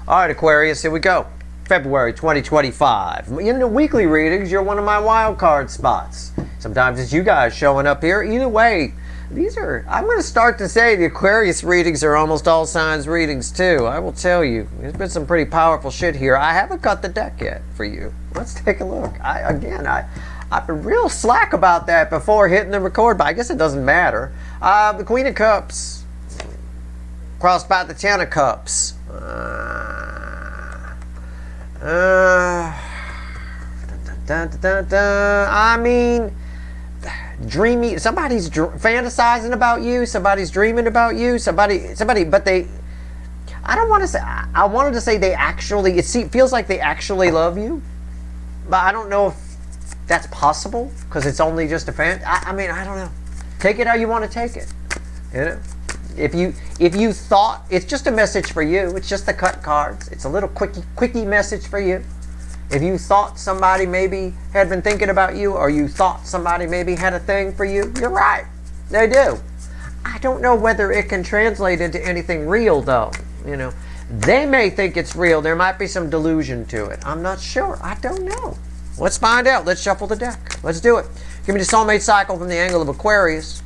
All right, Aquarius, here we go. February 2025. In the weekly readings, you're one of my wild card spots. Sometimes it's you guys showing up here. Either way, these are, I'm going to start to say the Aquarius readings are almost all signs readings too. I will tell you, there's been some pretty powerful shit here. I haven't cut the deck yet for you. Let's take a look. I've been real slack about that before hitting the record, but I guess it doesn't matter. The Queen of Cups crossed by the Ten of Cups. I mean, dreamy. Somebody's fantasizing about you. Somebody's dreaming about you. Somebody. But they. I don't want to say. I wanted to say they actually. It feels like they actually love you, but I don't know if that's possible because it's only just a fan. I mean, I don't know. Take it how you want to take it. You know. If you thought it's just a message for you, it's just the cut cards. It's a little quickie message for you. If you thought somebody maybe had been thinking about you, or you thought somebody maybe had a thing for you, you're right. They do. I don't know whether it can translate into anything real though. You know, they may think it's real. There might be some delusion to it. I'm not sure. I don't know. Let's find out. Let's shuffle the deck. Let's do it. Give me the soulmate cycle from the angle of Aquarius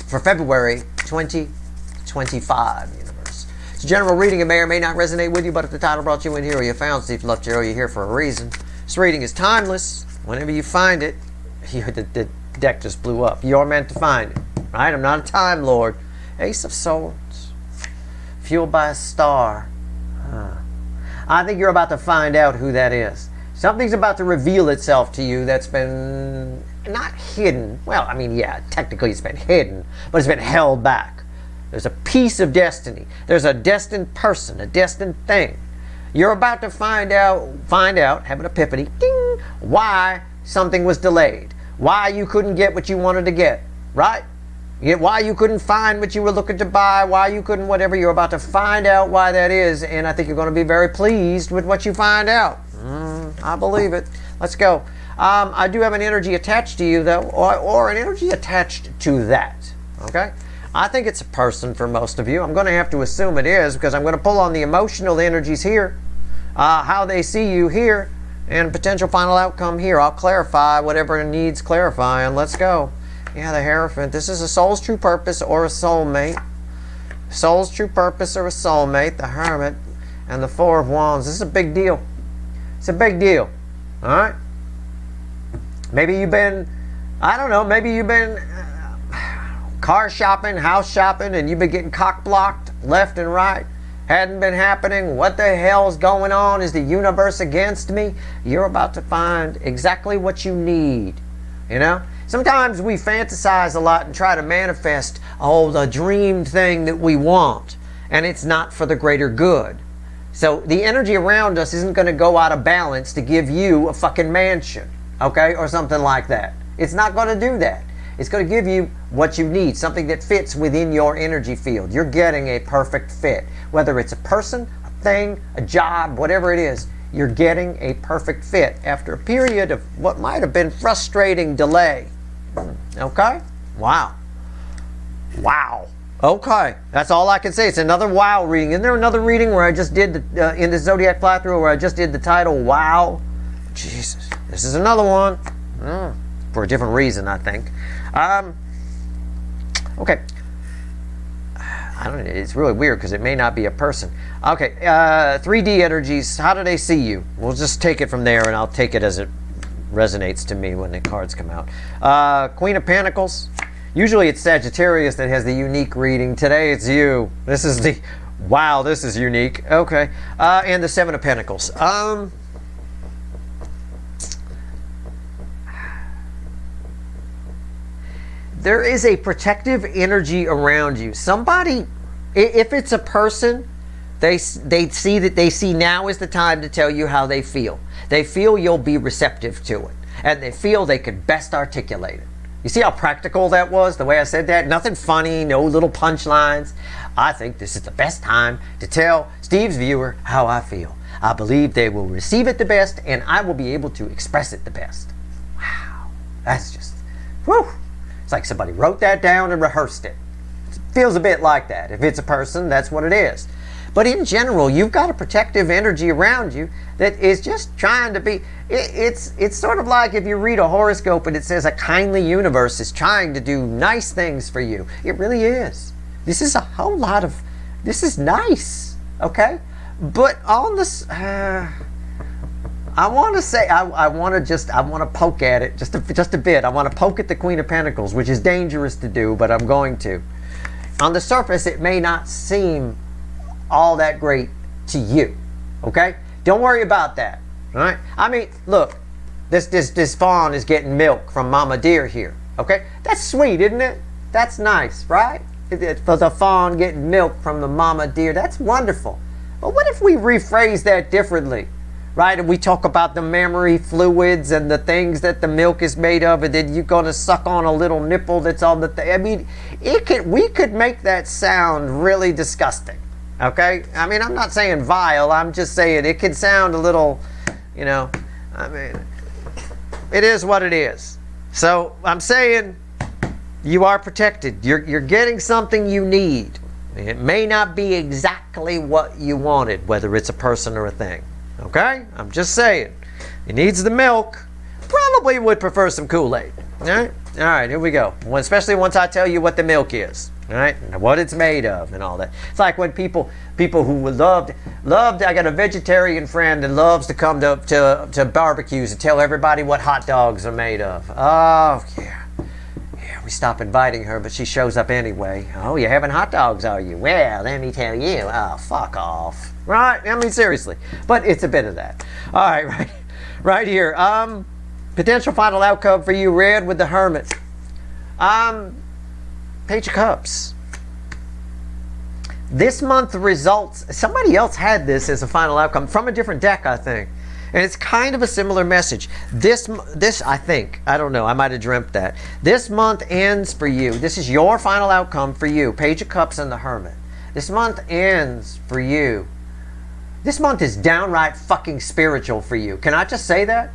for February 2025, universe. It's a general reading. It may or may not resonate with you, but if the title brought you in here or you found Steve left you, or you're here for a reason. This reading is timeless. Whenever you find it, the deck just blew up. You're meant to find it, right? I'm not a time lord. Ace of Swords, fueled by a star. I think you're about to find out who that is. Something's about to reveal itself to you that's been not hidden. Well, I mean, yeah, technically it's been hidden, but it's been held back. There's a piece of destiny. There's a destined person, a destined thing. You're about to find out, have an epiphany, ding, why something was delayed. Why you couldn't get what you wanted to get, right? Why you couldn't find what you were looking to buy, why you couldn't whatever. You're about to find out why that is, and I think you're going to be very pleased with what you find out. I believe it. Let's go. I do have an energy attached to you, though, or an energy attached to that, okay? I think it's a person for most of you. I'm going to have to assume it is because I'm going to pull on the emotional energies here, how they see you here, and potential final outcome here. I'll clarify whatever needs clarifying. Let's go. Yeah, the Hierophant. This is a soul's true purpose or a soulmate. Soul's true purpose or a soulmate, the Hermit, and the Four of Wands. This is a big deal. It's a big deal. All right? Maybe you've been, I don't know, maybe you've been car shopping, house shopping, and you've been getting cock-blocked left and right. Hadn't been happening. What the hell's going on? Is the universe against me? You're about to find exactly what you need. You know? Sometimes we fantasize a lot and try to manifest, the dreamed thing that we want. And it's not for the greater good. So the energy around us isn't going to go out of balance to give you a fucking mansion. Okay? Or something like that. It's not going to do that. It's going to give you what you need, something that fits within your energy field. You're getting a perfect fit. Whether it's a person, a thing, a job, whatever it is, you're getting a perfect fit after a period of what might have been frustrating delay. Okay? Wow. Wow. Okay. That's all I can say. It's another wow reading. Isn't there another reading where I just did, in the Zodiac Fly-Through, where I just did the title, Wow? Jesus. This is another one. For a different reason, I think. Okay. I don't know. It's really weird because it may not be a person. Okay. 3D energies. How do they see you? We'll just take it from there, and I'll take it as it resonates to me when the cards come out. Queen of Pentacles. Usually it's Sagittarius that has the unique reading. Today it's you. This is the... Wow, this is unique. Okay. And the Seven of Pentacles. There is a protective energy around you. Somebody, if it's a person, they see now is the time to tell you how they feel. They feel you'll be receptive to it. And they feel they could best articulate it. You see how practical that was, the way I said that? Nothing funny, no little punchlines. I think this is the best time to tell Steve's viewer how I feel. I believe they will receive it the best, and I will be able to express it the best. Wow. That's just, whew. It's like somebody wrote that down and rehearsed it. It feels a bit like that. If it's a person, that's what it is. But in general, you've got a protective energy around you that is just trying to be, it's sort of like if you read a horoscope and it says a kindly universe is trying to do nice things for you. It really is. This is a whole lot of, this is nice, okay? But on this, I want to say, I want to poke at it just a bit. I want to poke at the Queen of Pentacles, which is dangerous to do, but I'm going to. On the surface, it may not seem all that great to you, okay? Don't worry about that, all right? I mean, look, this fawn is getting milk from Mama Deer here, okay? That's sweet, isn't it? That's nice, right? For the fawn getting milk from the Mama Deer, that's wonderful. But what if we rephrase that differently, right? And we talk about the mammary fluids and the things that the milk is made of, and then you're going to suck on a little nipple that's on the thing. I mean, we could make that sound really disgusting, okay? I mean, I'm not saying vile. I'm just saying it could sound a little, you know, I mean, it is what it is. So I'm saying you are protected. You're getting something you need. It may not be exactly what you wanted, whether it's a person or a thing. Okay? I'm just saying. He needs the milk. Probably would prefer some Kool-Aid. All right? All right, here we go. Especially once I tell you what the milk is. All right? And what it's made of and all that. It's like when people who loved, I got a vegetarian friend that loves to come to barbecues and tell everybody what hot dogs are made of. Oh, yeah. We stop inviting her, but she shows up anyway. Oh, you're having hot dogs, are you? Well, let me tell you. Oh, fuck off. Right? I mean, seriously. But it's a bit of that. All right, right here. Potential final outcome for you, Red, with the Hermit. Page of Cups. This month, the results, somebody else had this as a final outcome from a different deck, I think. And it's kind of a similar message. This I think, I don't know, I might have dreamt that. This month ends for you. This is your final outcome for you. Page of Cups and the Hermit. This month ends for you. This month is downright fucking spiritual for you. Can I just say that?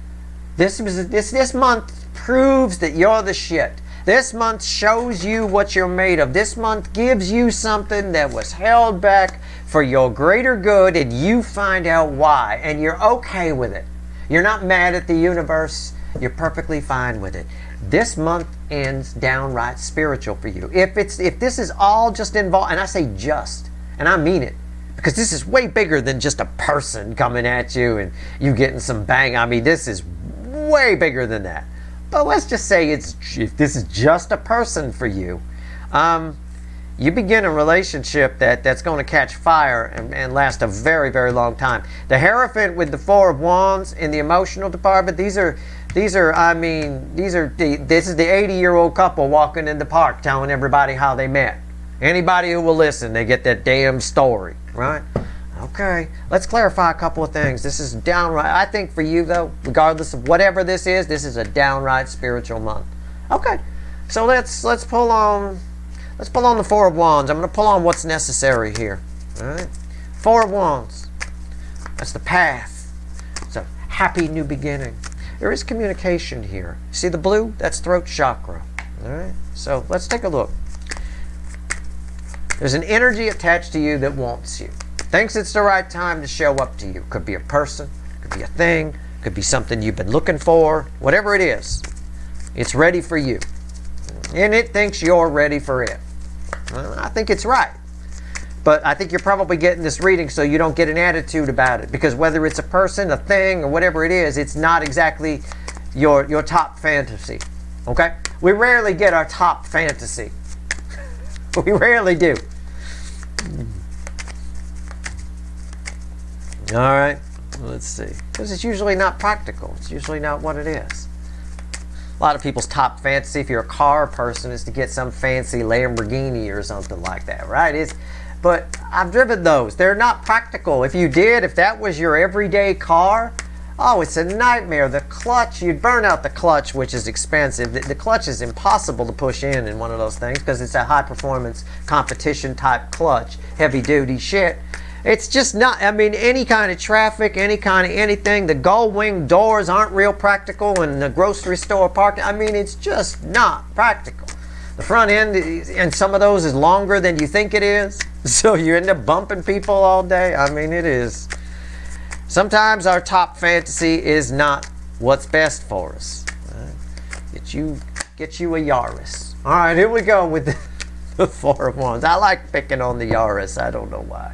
This month proves that you're the shit. This month shows you what you're made of. This month gives you something that was held back for your greater good, and you find out why, and you're okay with it. You're not mad at the universe. You're perfectly fine with it. This month ends downright spiritual for you. If this is all just involved, and I say just, and I mean it, because this is way bigger than just a person coming at you and you getting some bang. I mean, this is way bigger than that. But let's just say if this is just a person for you, you begin a relationship that's going to catch fire and last a very, very long time. The Hierophant with the Four of Wands in the emotional department, this is the 80-year-old couple walking in the park telling everybody how they met. Anybody who will listen, they get that damn story, right? Okay, let's clarify a couple of things. This is downright, I think for you though, regardless of whatever this is a downright spiritual month. Okay, so let's pull on the Four of Wands. I'm going to pull on what's necessary here. All right, Four of Wands. That's the path. It's a happy new beginning. There is communication here. See the blue? That's throat chakra. All right, so let's take a look. There's an energy attached to you that wants you. Thinks it's the right time to show up to you. Could be a person, could be a thing, could be something you've been looking for. Whatever it is, it's ready for you. And it thinks you're ready for it. Well, I think it's right. But I think you're probably getting this reading so you don't get an attitude about it. Because whether it's a person, a thing, or whatever it is, it's not exactly your top fantasy. Okay? We rarely get our top fantasy. We rarely do. All right, let's see. Because it's usually not practical. It's usually not what it is. A lot of people's top fantasy, if you're a car person, is to get some fancy Lamborghini or something like that, right? But I've driven those. They're not practical. If that was your everyday car, oh, it's a nightmare. The clutch, you'd burn out the clutch, which is expensive. The clutch is impossible to push in one of those things because it's a high-performance competition type clutch, heavy-duty shit. It's just not, I mean, any kind of traffic, any kind of anything. The gull wing doors aren't real practical, and the grocery store parking, I mean, it's just not practical. The front end, and some of those is longer than you think it is. So you end up bumping people all day? I mean, it is. Sometimes our top fantasy is not what's best for us. Get you a Yaris. All right, here we go with the Four of Wands. I like picking on the Yaris. I don't know why.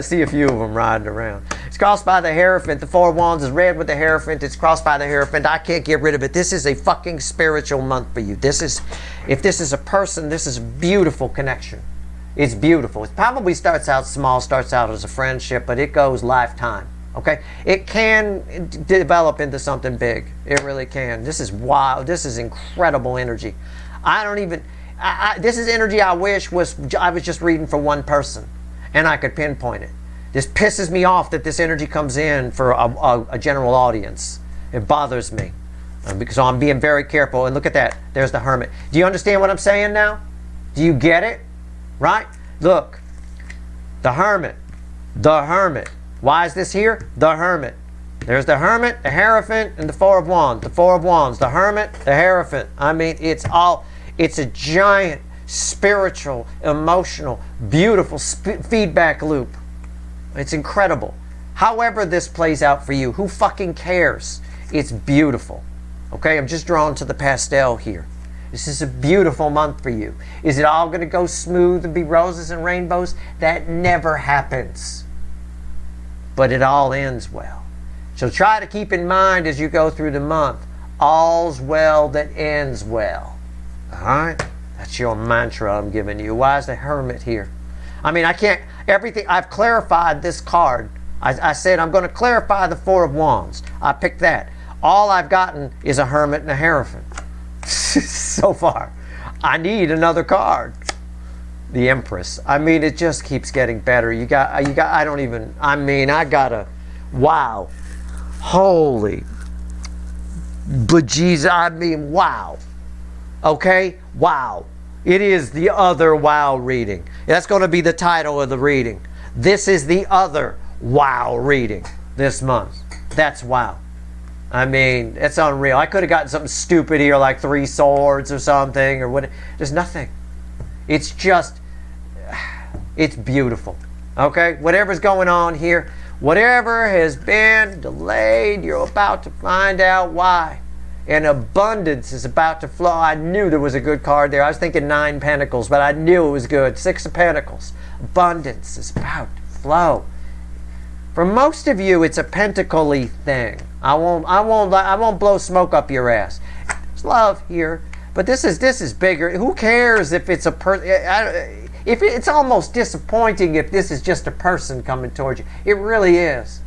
See a few of them riding around. It's crossed by the Hierophant. The Four of Wands is red with the Hierophant. It's crossed by the Hierophant. I can't get rid of it. This is a fucking spiritual month for you. If this is a person, this is a beautiful connection. It's beautiful. It probably starts out small, starts out as a friendship, but it goes lifetime. Okay? It can develop into something big. It really can. This is wild. This is incredible energy. This is energy I wish I was just reading for one person and I could pinpoint it. This pisses me off that this energy comes in for a general audience. It bothers me. So I'm being very careful. And look at that. There's the Hermit. Do you understand what I'm saying now? Do you get it? Right? Look. The Hermit. The Hermit. Why is this here? The Hermit. There's the Hermit, the Hierophant, and the Four of Wands. The Four of Wands. The Hermit, the Hierophant. I mean, it's a giant, spiritual, emotional, beautiful feedback loop. It's incredible. However this plays out for you, who fucking cares? It's beautiful. Okay, I'm just drawn to the pastel here. This is a beautiful month for you. Is it all going to go smooth and be roses and rainbows? That never happens. But it all ends well. So try to keep in mind as you go through the month, all's well that ends well. All right? That's your mantra I'm giving you. Why is the Hermit here? I mean, I've clarified this card. I said I'm going to clarify the Four of Wands. I picked that. All I've gotten is a Hermit and a Hierophant. So far. I need another card. The Empress. I mean, it just keeps getting better. Wow. Holy bejesus. I mean, wow. Okay? Wow. It is the other wow reading. That's going to be the title of the reading. This is the other wow reading this month. That's wow. I mean, it's unreal. I could have gotten something stupid here like Three Swords or something or what. There's nothing. It's just, it's beautiful. Okay? Whatever's going on here, whatever has been delayed, you're about to find out why. And abundance is about to flow. I knew there was a good card there. I was thinking 9 Pentacles, but I knew it was good. 6 of Pentacles. Abundance is about to flow. For most of you, it's a pentacle-y thing. I won't blow smoke up your ass. There's love here, but this is bigger. Who cares if it's a person? If it's almost disappointing if this is just a person coming towards you. It really is.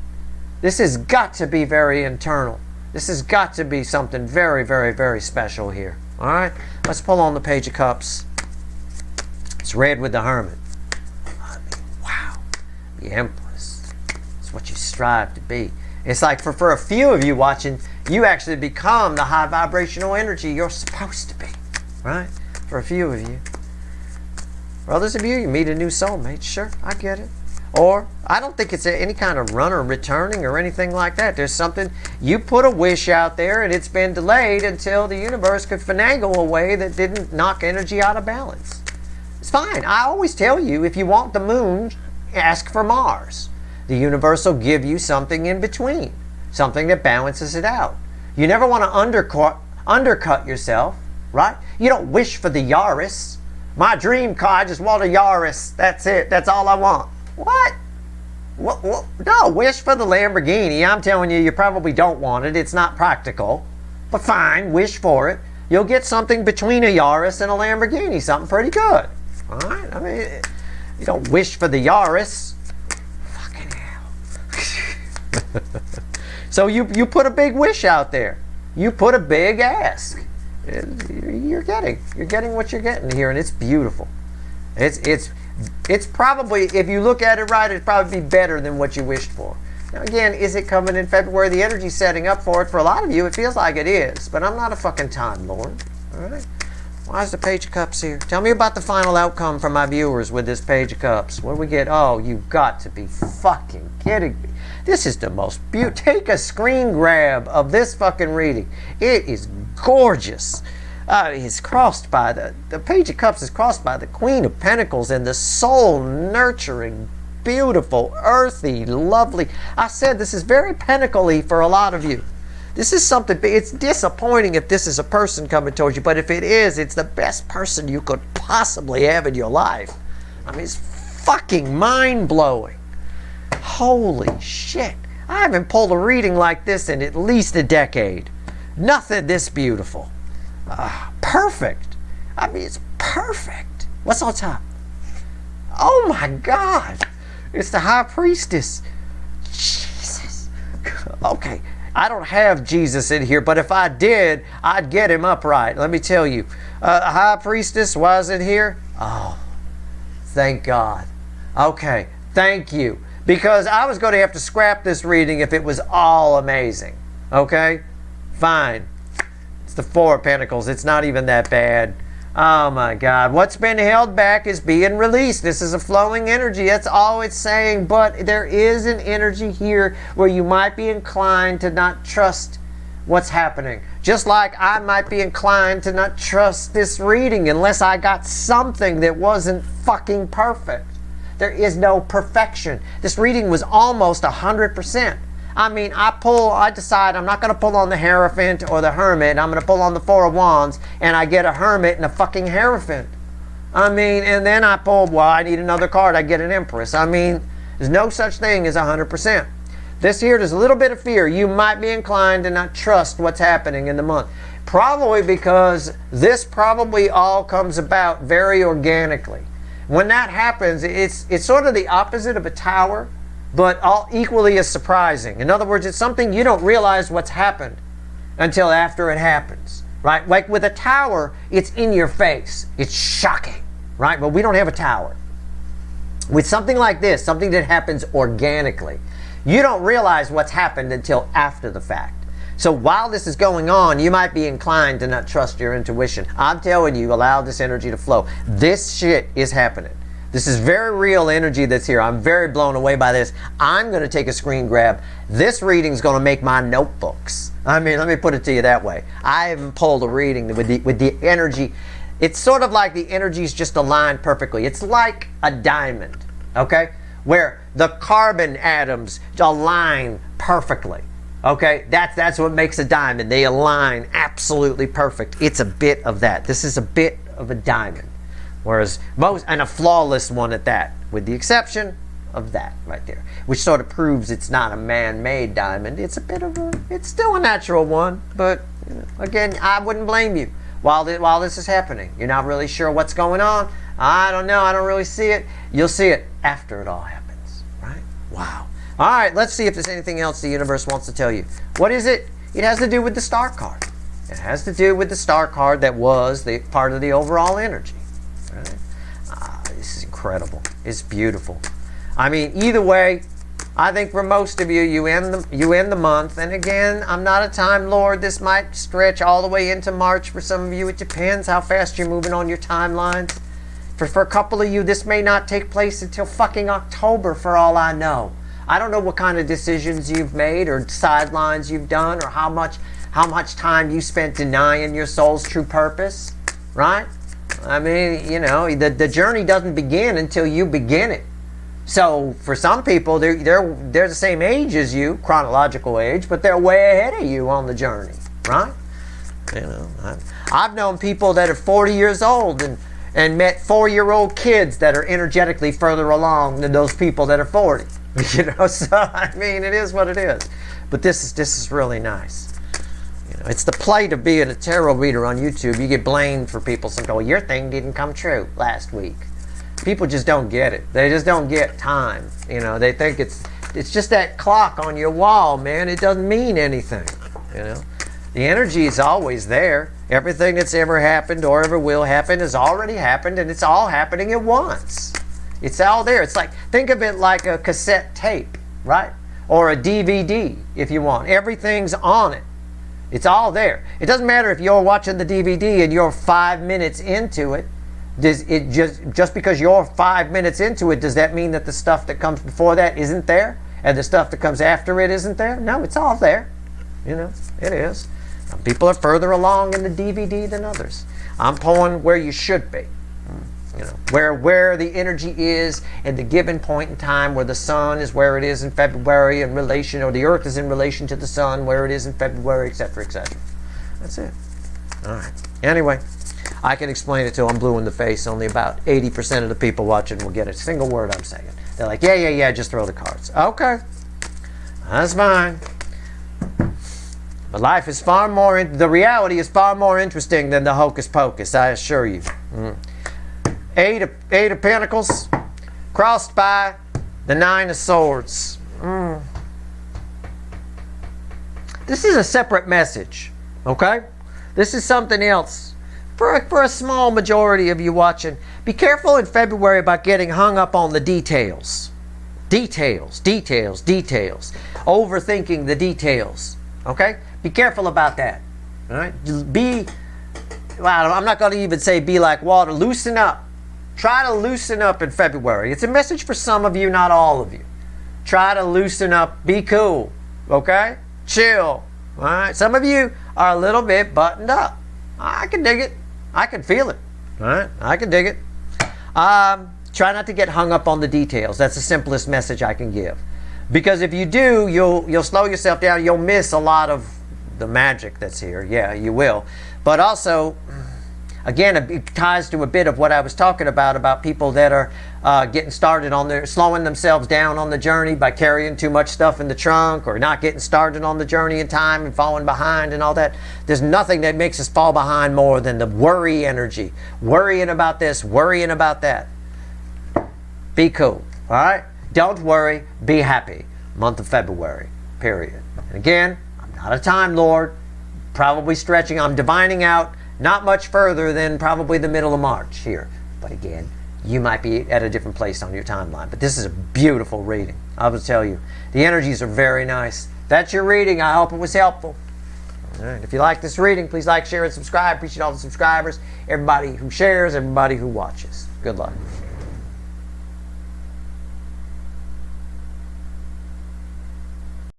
This has got to be very internal. This has got to be something very, very, very special here. All right, let's pull on the Page of Cups. It's red with the Hermit. I mean, wow, the Empress. It's what you strive to be. It's like for a few of you watching, you actually become the high vibrational energy you're supposed to be, right? For a few of you. For others of you, you meet a new soulmate. Sure, I get it. Or, I don't think it's any kind of runner returning or anything like that. There's something, you put a wish out there and it's been delayed until the universe could finagle a way that didn't knock energy out of balance. It's fine. I always tell you, if you want the moon, ask for Mars. The universe will give you something in between, something that balances it out. You never want to undercut yourself, right? You don't wish for the Yaris. My dream car, I just want a Yaris. That's it. That's all I want. What? No, wish for the Lamborghini. I'm telling you, you probably don't want it. It's not practical. But fine, wish for it. You'll get something between a Yaris and a Lamborghini, something pretty good. All right? I mean, you don't wish for the Yaris. Fucking hell. So you put a big wish out there. You put a big ask. You're getting what you're getting here, and it's beautiful. It's probably, if you look at it right, it'd probably be better than what you wished for. Now again, is it coming in February? The energy's setting up for it. For a lot of you, it feels like it is. But I'm not a fucking Time Lord. Alright? Why is the Page of Cups here? Tell me about the final outcome for my viewers with this Page of Cups. What do we get? Oh, you've got to be fucking kidding me. This is the most beautiful. Take a screen grab of this fucking reading. It is gorgeous. He's crossed by the Page of Cups is crossed by the Queen of Pentacles and the soul nurturing, beautiful, earthy, lovely. I said this is very pentacle-y for a lot of you. This is something, it's disappointing if this is a person coming towards you, but if it is, it's the best person you could possibly have in your life. I mean, it's fucking mind-blowing. Holy shit. I haven't pulled a reading like this in at least a decade. Nothing this beautiful. Perfect. I mean, it's perfect. What's on top? Oh my God. It's the High Priestess. Jesus. Okay. I don't have Jesus in here, but if I did, I'd get him upright. Let me tell you. High Priestess, why is it here? Oh, thank God. Okay, thank you. Because I was going to have to scrap this reading if it was all amazing. Okay? Fine. It's the Four of Pentacles. It's not even that bad. Oh my God. What's been held back is being released. This is a flowing energy. That's all it's saying. But there is an energy here where you might be inclined to not trust what's happening. Just like I might be inclined to not trust this reading unless I got something that wasn't fucking perfect. There is no perfection. This reading was almost 100%. I mean, I decide I'm not going to pull on the Hierophant or the Hermit. I'm going to pull on the Four of Wands, and I get a Hermit and a fucking Hierophant. I mean, and then I pull, well, I need another card. I get an Empress. I mean, there's no such thing as 100%. This here, there's a little bit of fear. You might be inclined to not trust what's happening in the month. Probably because this probably all comes about very organically. When that happens, it's sort of the opposite of a tower, but all equally as surprising. In other words, it's something you don't realize what's happened until after it happens, right? Like with a tower, it's in your face. It's shocking, right? But we don't have a tower. With something like this, something that happens organically, you don't realize what's happened until after the fact. So while this is going on, you might be inclined to not trust your intuition. I'm telling you, allow this energy to flow. This shit is happening. This is very real energy that's here. I'm very blown away by this. I'm going to take a screen grab. This reading is going to make my notebooks. I mean, let me put it to you that way. I haven't pulled a reading with the energy. It's sort of like the energy's just aligned perfectly. It's like a diamond, okay? Where the carbon atoms align perfectly. Okay, that's what makes a diamond. They align absolutely perfect. It's a bit of that. This is a bit of a diamond. Whereas and a flawless one at that, with the exception of that right there, which sort of proves it's not a man-made diamond. It's it's still a natural one, but again, I wouldn't blame you while this is happening. You're not really sure what's going on. I don't know. I don't really see it. You'll see it after it all happens, right? Wow. All right, let's see if there's anything else the universe wants to tell you. What is it? It has to do with the Star card. It has to do with the Star card that was the part of the overall energy. Right? This is incredible. It's beautiful. I mean, either way, I think for most of you, you end the month. And again, I'm not a time lord. This might stretch all the way into March for some of you. It depends how fast you're moving on your timelines. For a couple of you, this may not take place until fucking October for all I know. I don't know what kind of decisions you've made or sidelines you've done or how much time you spent denying your soul's true purpose, right? I mean, you know, the journey doesn't begin until you begin it. So for some people, they're the same age as you, chronological age, but they're way ahead of you on the journey, right? You know, I've known people that are 40 years old and met 4-year-old kids that are energetically further along than those people that are 40. You know, so I mean, it is what it is. But this is really nice. You know, it's the plight of being a tarot reader on YouTube. You get blamed for people saying, "Oh, your thing didn't come true last week." People just don't get it. They just don't get time. You know, they think it's just that clock on your wall, man. It doesn't mean anything. You know, the energy is always there. Everything that's ever happened or ever will happen has already happened, and it's all happening at once. It's all there. It's like, think of it like a cassette tape, right? Or a DVD, if you want. Everything's on it. It's all there. It doesn't matter if you're watching the DVD and you're 5 minutes into it. Does it just because you're 5 minutes into it, does that mean that the stuff that comes before that isn't there? And the stuff that comes after it isn't there? No, it's all there. You know, it is. Some people are further along in the DVD than others. I'm pulling where you should be. You know, where the energy is at the given point in time, where the sun is where it is in February in relation, or the earth is in relation to the sun, where it is in February, etc., etc. That's it. All right. Anyway, I can explain it till I'm blue in the face. Only about 80% of the people watching will get a single word I'm saying. They're like, yeah, just throw the cards. Okay. That's fine. But life is far more, the reality is far more interesting than the hocus pocus, I assure you. Eight of Pentacles, crossed by the Nine of Swords. This is a separate message, okay? This is something else. For a small majority of you watching, be careful in February about getting hung up on the details. Details. Overthinking the details, okay? Be careful about that, all right? Well, I'm not going to even say be like water. Loosen up. Try to loosen up in February. It's a message for some of you, not all of you. Try to loosen up. Be cool. Okay? Chill. All right? Some of you are a little bit buttoned up. I can dig it. I can feel it. All right? I can dig it. Try not to get hung up on the details. That's the simplest message I can give. Because if you do, you'll slow yourself down. You'll miss a lot of the magic that's here. Yeah, you will. But also, again, it ties to a bit of what I was talking about people that are getting started on slowing themselves down on the journey by carrying too much stuff in the trunk, or not getting started on the journey in time and falling behind and all that. There's nothing that makes us fall behind more than the worry energy. Worrying about this, worrying about that. Be cool, all right? Don't worry, be happy. Month of February, period. And again, I'm not a Time Lord. Probably stretching, I'm divining out not much further than probably the middle of March here. But again, you might be at a different place on your timeline. But this is a beautiful reading. I will tell you, the energies are very nice. That's your reading. I hope it was helpful. All right. If you like this reading, please like, share, and subscribe. Appreciate all the subscribers, everybody who shares, everybody who watches. Good luck.